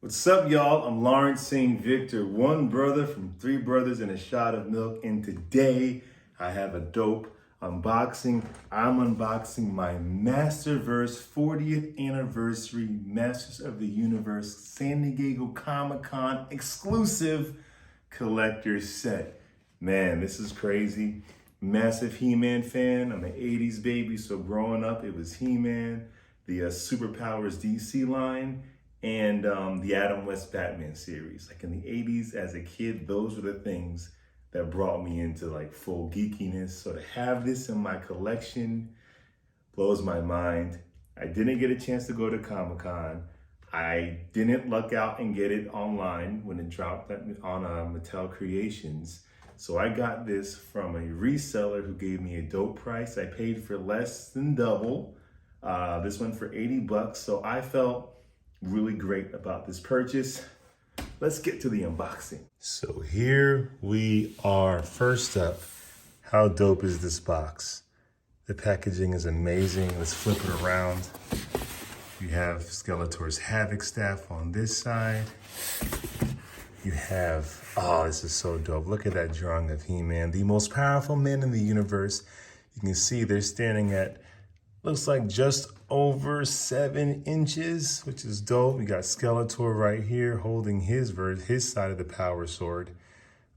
What's up, y'all? I'm Lawrence St. Victor, one brother from three brothers and a shot of milk. And today I have a dope unboxing. I'm unboxing my Masterverse 40th anniversary Masters of the Universe San Diego Comic-Con exclusive collector's set. Man, this is crazy. Massive He-Man fan. I'm an 80s baby, so growing up it was He-Man, the Superpowers DC line, and the Adam West Batman series. Like in the 80s as a kid, those were the things that brought me into like full geekiness. So to have this in my collection blows my mind. I didn't get a chance to go to Comic-Con. I didn't luck out and get it online when it dropped on Mattel Creations. So I got this from a reseller who gave me a dope price. I paid for less than double. This one for 80 bucks. So I felt really great about this purchase. Let's get to the unboxing. So here we are. First up, how dope is this box? The packaging is amazing. Let's flip it around. You have Skeletor's Havoc staff on this side. You have, oh, this is so dope. Look at that drawing of He-Man, the most powerful man in the universe. You can see they're standing at, looks like just over 7 inches, which is dope. We got Skeletor right here holding his side of the power sword.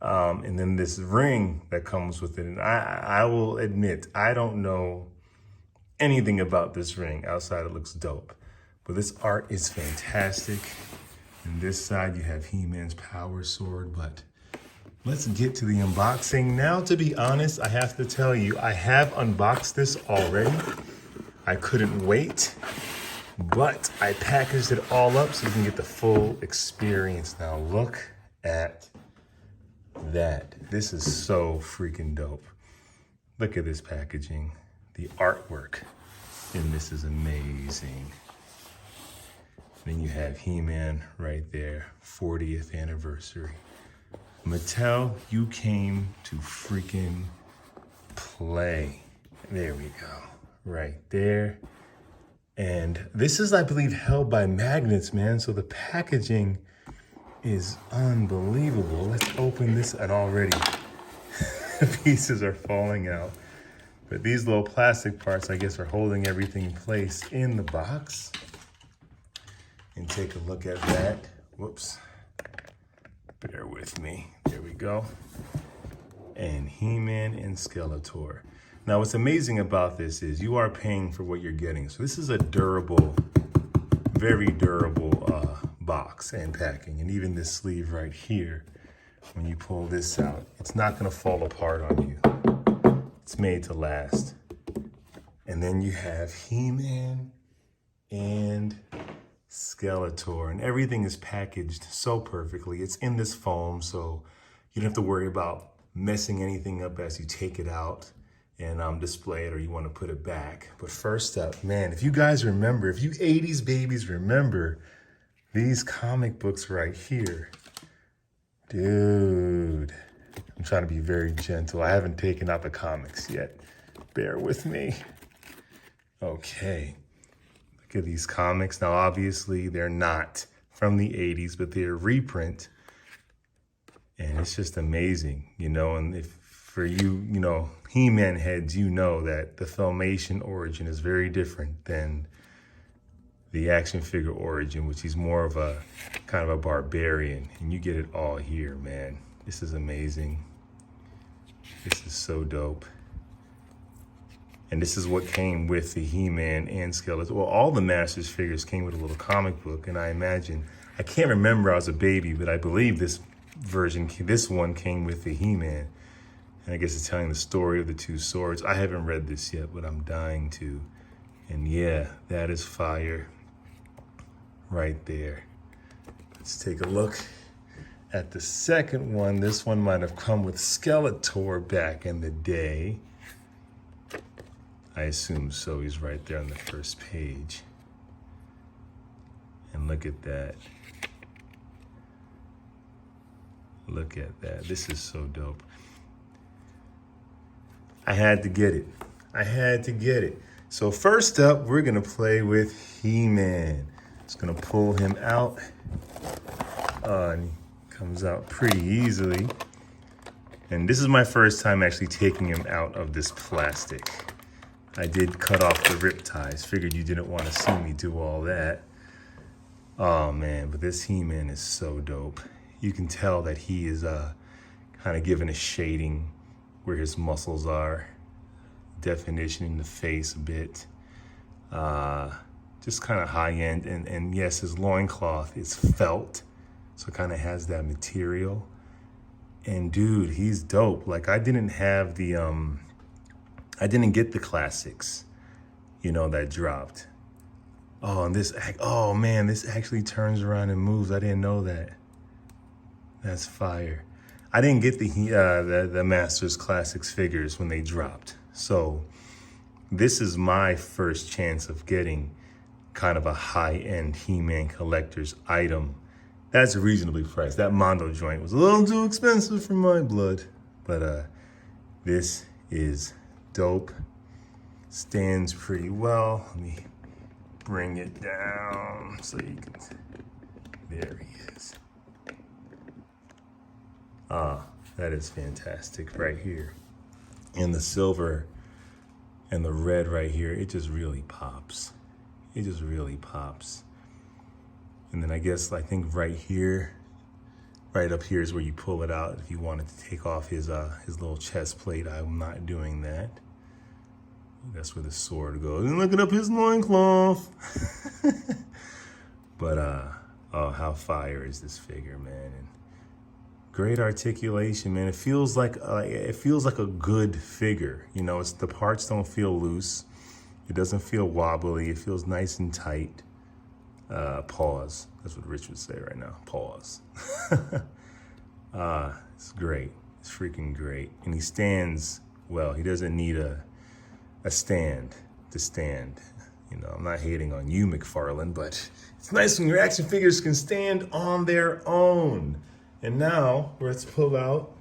And then this ring that comes with it. And I will admit, I don't know anything about this ring outside it looks dope. But this art is fantastic. And this side you have He-Man's power sword, but let's get to the unboxing. Now, to be honest, I have to tell you, I have unboxed this already. I couldn't wait, but I packaged it all up so you can get the full experience. Now look at that. This is so freaking dope. Look at this packaging. The artwork in this is amazing. Then you have He-Man right there, 40th anniversary. Mattel, you came to freaking play. There we go. Right there. And this is, I believe, held by magnets, man. So the packaging is unbelievable. Let's open this, and already the pieces are falling out. But these little plastic parts, I guess, are holding everything in place in the box. And take a look at that. Whoops. Bear with me. There we go. And He-Man and Skeletor. Now, what's amazing about this is you are paying for what you're getting. So this is a durable, very durable box and packing. And even this sleeve right here, when you pull this out, it's not gonna fall apart on you. It's made to last. And then you have He-Man and Skeletor, and everything is packaged so perfectly. It's in this foam, so you don't have to worry about messing anything up as you take it out and display it, or you want to put it back. But first up, man, if you guys remember, if you 80s babies remember these comic books right here, dude, I'm trying to be very gentle. I haven't taken out the comics yet. Bear with me. Okay. Look at these comics. Now, obviously, they're not from the 80s, but they're a reprint. And it's just amazing, you know, and if for you, you know, He-Man heads, you know that the Filmation origin is very different than the action figure origin, which is more of a kind of a barbarian. And you get it all here, man. This is amazing. This is so dope. And this is what came with the He-Man and Skeletor. Well, all the Masters figures came with a little comic book, and I imagine, I can't remember, I was a baby, but I believe this one came with the He-Man. And I guess it's telling the story of the two swords. I haven't read this yet, but I'm dying to. And yeah, that is fire right there. Let's take a look at the second one. This one might have come with Skeletor back in the day. I assume so. He's right there on the first page. And look at that. Look at that. This is so dope. I had to get it. I had to get it. So first up, we're gonna play with He-Man. Just gonna pull him out. And he comes out pretty easily. And this is my first time actually taking him out of this plastic. I did cut off the rip ties. Figured you didn't want to see me do all that. Oh man, but this He-Man is so dope. You can tell that he is kind of given a shading where his muscles are. Definition in the face a bit. Just kind of high end. And yes, his loincloth is felt. So it kind of has that material. And dude, he's dope. Like I didn't have the, I didn't get the classics, you know, that dropped. Oh, and this, oh man, this actually turns around and moves. I didn't know that. That's fire. I didn't get the Masters Classics figures when they dropped. So this is my first chance of getting kind of a high-end He-Man collector's item. That's reasonably priced. That Mondo joint was a little too expensive for my blood. But this is dope. Stands pretty well. Let me bring it down so you can, there he is. That is fantastic right here. And the silver and the red right here, it just really pops. It just really pops. And then I think right here, right up here is where you pull it out if you wanted to take off his little chest plate. I'm not doing that. That's where the sword goes. And looking up his loincloth. But oh, how fire is this figure, man? And great articulation, man. It feels like a good figure. You know, the parts don't feel loose. It doesn't feel wobbly. It feels nice and tight. Pause. That's what Rich would say right now. Pause. It's great. It's freaking great. And he stands well. He doesn't need a stand to stand. You know, I'm not hating on you, McFarlane, but it's nice when your action figures can stand on their own. And now let's pull out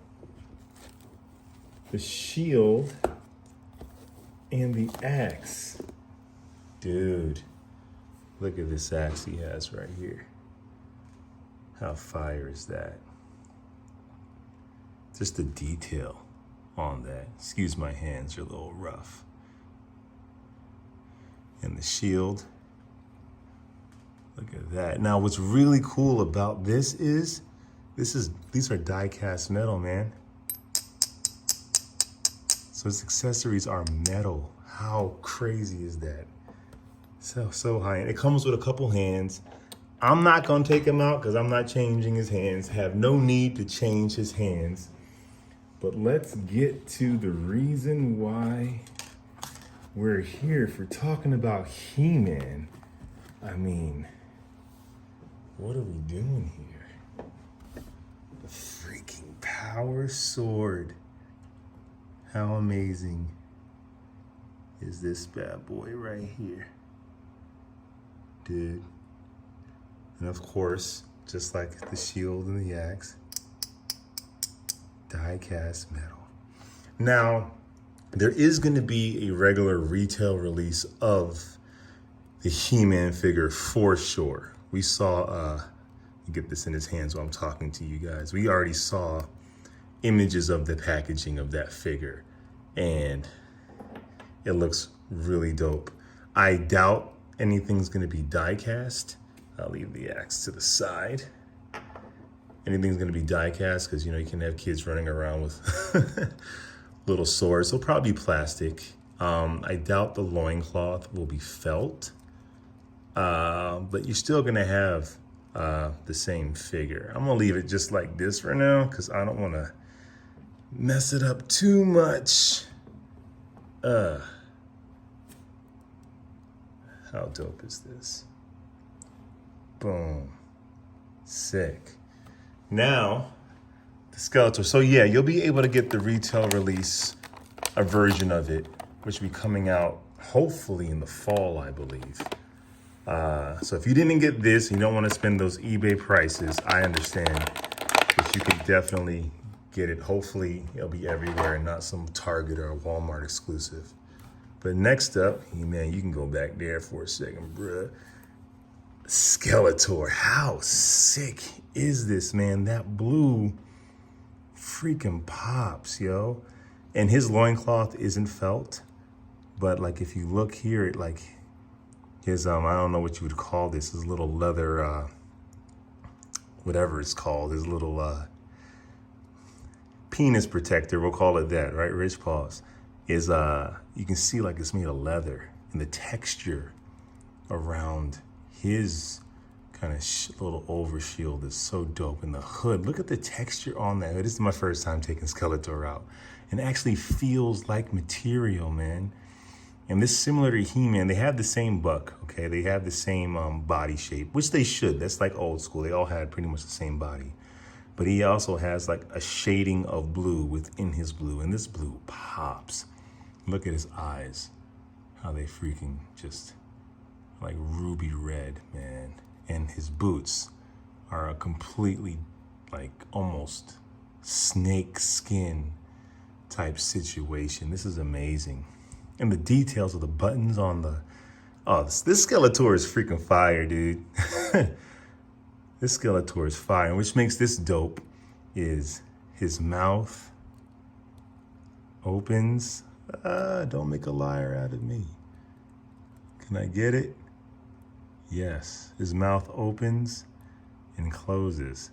the shield and the axe. Dude, look at this axe he has right here. How fire is that? Just the detail on that. Excuse my hands, they're a little rough. And the shield. Look at that. Now what's really cool about this is, these are die-cast metal, man. So his accessories are metal. How crazy is that? So high end. It comes with a couple hands. I'm not gonna take him out because I'm not changing his hands. Have no need to change his hands. But let's get to the reason why we're here. If we're talking about He-Man, I mean, what are we doing here? The freaking power sword. How amazing is this bad boy right here? Dude. And of course, just like the shield and the axe, die-cast metal. Now, there is going to be a regular retail release of the He-Man figure for sure. We saw, get this in his hands while I'm talking to you guys. We already saw images of the packaging of that figure, and it looks really dope. I doubt anything's going to be die-cast. I'll leave the axe to the side. Anything's going to be die-cast because, you know, you can have kids running around with little swords. So probably plastic. I doubt the loincloth will be felt. But you're still going to have the same figure. I'm going to leave it just like this for now because I don't want to mess it up too much. How dope is this? Boom. Sick. Now, the Skeletor. So yeah, you'll be able to get the retail release, a version of it, which will be coming out hopefully in the fall, I believe. So if you didn't get this, you don't want to spend those eBay prices, I understand. But you can definitely get it. Hopefully it'll be everywhere and not some Target or Walmart exclusive. But next up, man, you can go back there for a second, bruh. Skeletor, how sick is this, man? That blue freaking pops, yo. And his loincloth isn't felt, but like if you look here at like his, I don't know what you would call this, his little leather, whatever it's called, his little penis protector, we'll call it that, right? Rich paws, is you can see like it's made of leather, and the texture around his kind of little overshield is so dope. And the hood, look at the texture on that hood. This is my first time taking Skeletor out, and it actually feels like material, man. And this is similar to He-Man. They have the same buck, okay? They have the same body shape, which they should. That's like old school. They all had pretty much the same body. But he also has like a shading of blue within his blue, and this blue pops. Look at his eyes, how they freaking just like ruby red, man. And his boots are a completely like almost snake skin type situation. This is amazing. And the details of the buttons on the, oh, this Skeletor is freaking fire, dude. This Skeletor is fire. And which makes this dope is his mouth opens. Don't make a liar out of me. Can I get it? Yes. His mouth opens and closes.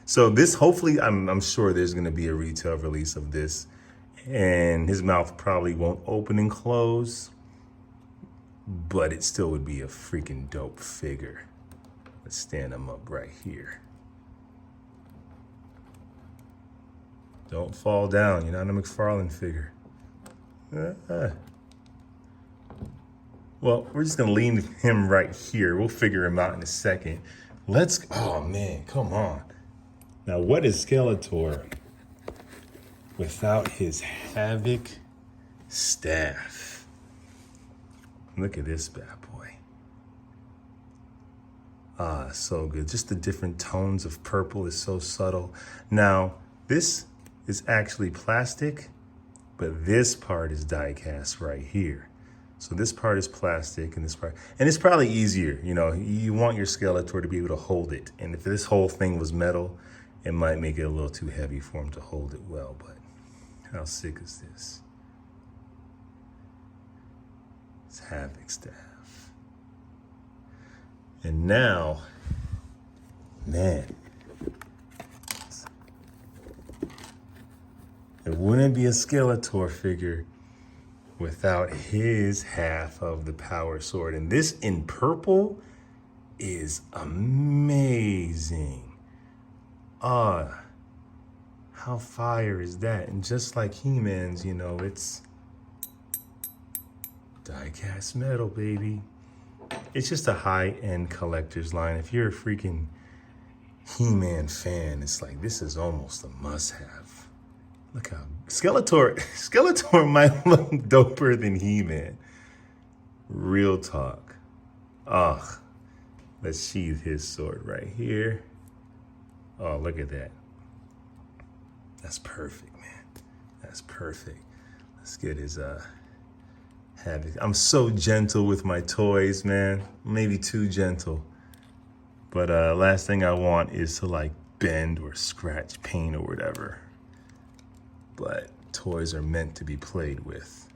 So this, hopefully, I'm sure there's going to be a retail release of this, and his mouth probably won't open and close, but it still would be a freaking dope figure. Let's stand him up right here. Don't fall down. You're not a McFarlane figure. Well, we're just going to leave him right here. We'll figure him out in a second. Oh man, come on. Now, what is Skeletor without his Havoc staff? Look at this bad boy. Ah, so good. Just the different tones of purple is so subtle. Now, this is actually plastic, but this part is die cast right here. So this part is plastic, and this part, and it's probably easier. You know, you want your Skeletor to be able to hold it. And if this whole thing was metal, it might make it a little too heavy for him to hold it well, but how sick is this? It's Havoc staff. And now, man, it wouldn't be a Skeletor figure without his half of the power sword. And this in purple is amazing. How fire is that? And just like He-Man's, you know, it's die-cast metal, baby. It's just a high-end collector's line. If you're a freaking He-Man fan, it's like, this is almost a must-have. Look how Skeletor might look doper than He-Man. Real talk. Let's sheath his sword right here. Oh, look at that. That's perfect, man. That's perfect. Let's get his Havoc. I'm so gentle with my toys, man. Maybe too gentle. But last thing I want is to like bend or scratch paint or whatever. But toys are meant to be played with.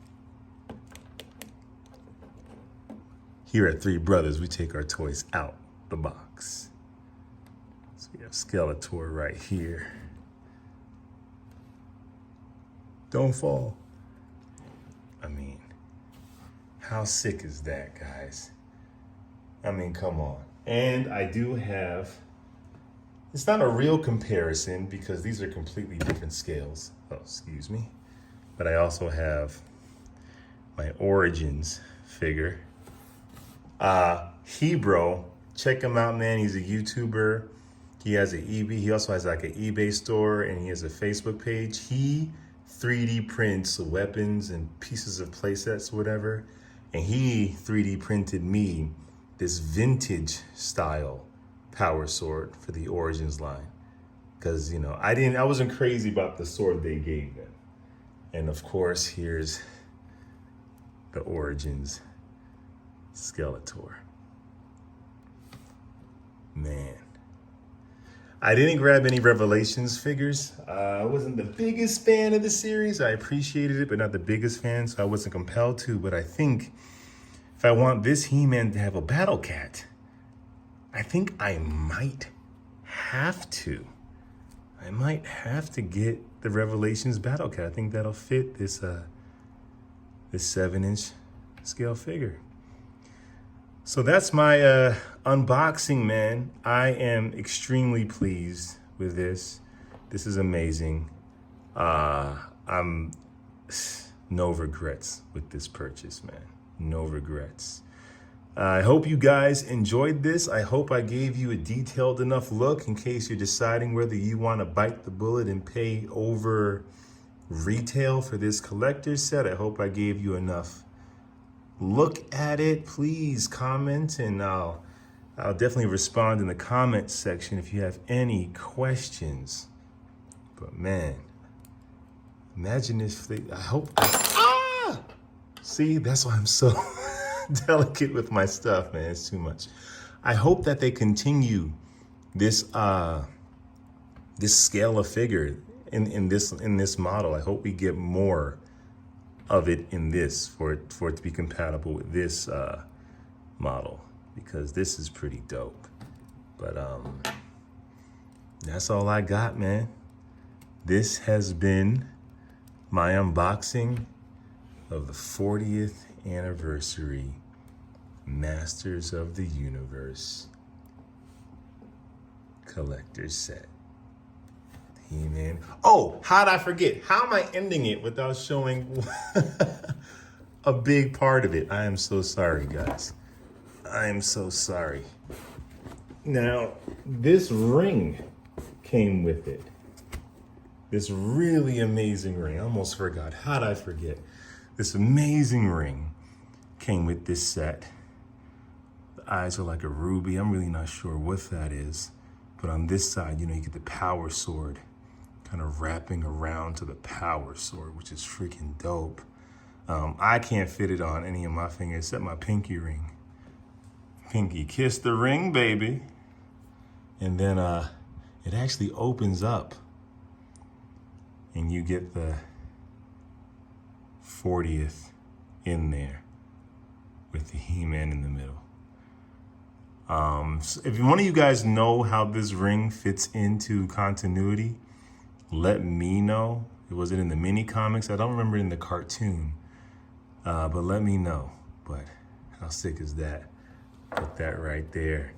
Here at Three Brothers, we take our toys out the box. So we have Skeletor right here. Don't fall. I mean, how sick is that, guys? I mean, come on. And I do have, it's not a real comparison because these are completely different scales. Oh, excuse me. But I also have my Origins figure. Hebro, check him out, man. He's a YouTuber. He has an eBay. He also has like an eBay store, and he has a Facebook page. He 3D prints weapons and pieces of playsets, whatever. And he 3D printed me this vintage style power sword for the Origins line. Because, you know, I wasn't crazy about the sword they gave them. And of course, here's the Origins Skeletor. Man. I didn't grab any Revelations figures. I wasn't the biggest fan of the series. I appreciated it, but not the biggest fan, so I wasn't compelled to. But I think if I want this He-Man to have a battle cat, I think I might have to. I might have to get the Revelations battle cat. I think that'll fit this 7-inch scale figure. So that's my unboxing, man. I am extremely pleased with this. This is amazing. I'm no regrets with this purchase, man. No regrets. I hope you guys enjoyed this. I hope I gave you a detailed enough look in case you're deciding whether you want to bite the bullet and pay over retail for this collector's set. I hope I gave you enough look at it. Please comment, and I'll definitely respond in the comment section if you have any questions. But man, imagine if they, I hope, see, that's why I'm so delicate with my stuff, man. It's too much. I hope that they continue this this scale of figure in this model. I hope we get more of it in this for it to be compatible with this model, because this is pretty dope. But that's all I got, man. This has been my unboxing of the 40th anniversary Masters of the Universe collector set. He-Man. Oh, how'd I forget? How am I ending it without showing a big part of it? I am so sorry, guys. I am so sorry. Now, this ring came with it. This really amazing ring. I almost forgot. How'd I forget? This amazing ring came with this set. The eyes are like a ruby. I'm really not sure what that is. But on this side, you know, you get the power sword kind of wrapping around to the power sword, which is freaking dope. I can't fit it on any of my fingers except my pinky ring. Pinky, kiss the ring, baby. And then it actually opens up and you get the 40th in there with the He-Man in the middle. So if one of you guys know how this ring fits into continuity, let me know. Was it in the mini comics? I don't remember it in the cartoon, but let me know. But how sick is that? Put that right there.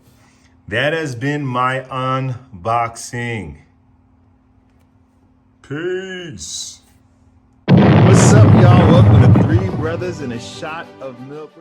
That has been my unboxing. Peace. What's up, y'all? Welcome to Three Brothers and a Shot of Milk.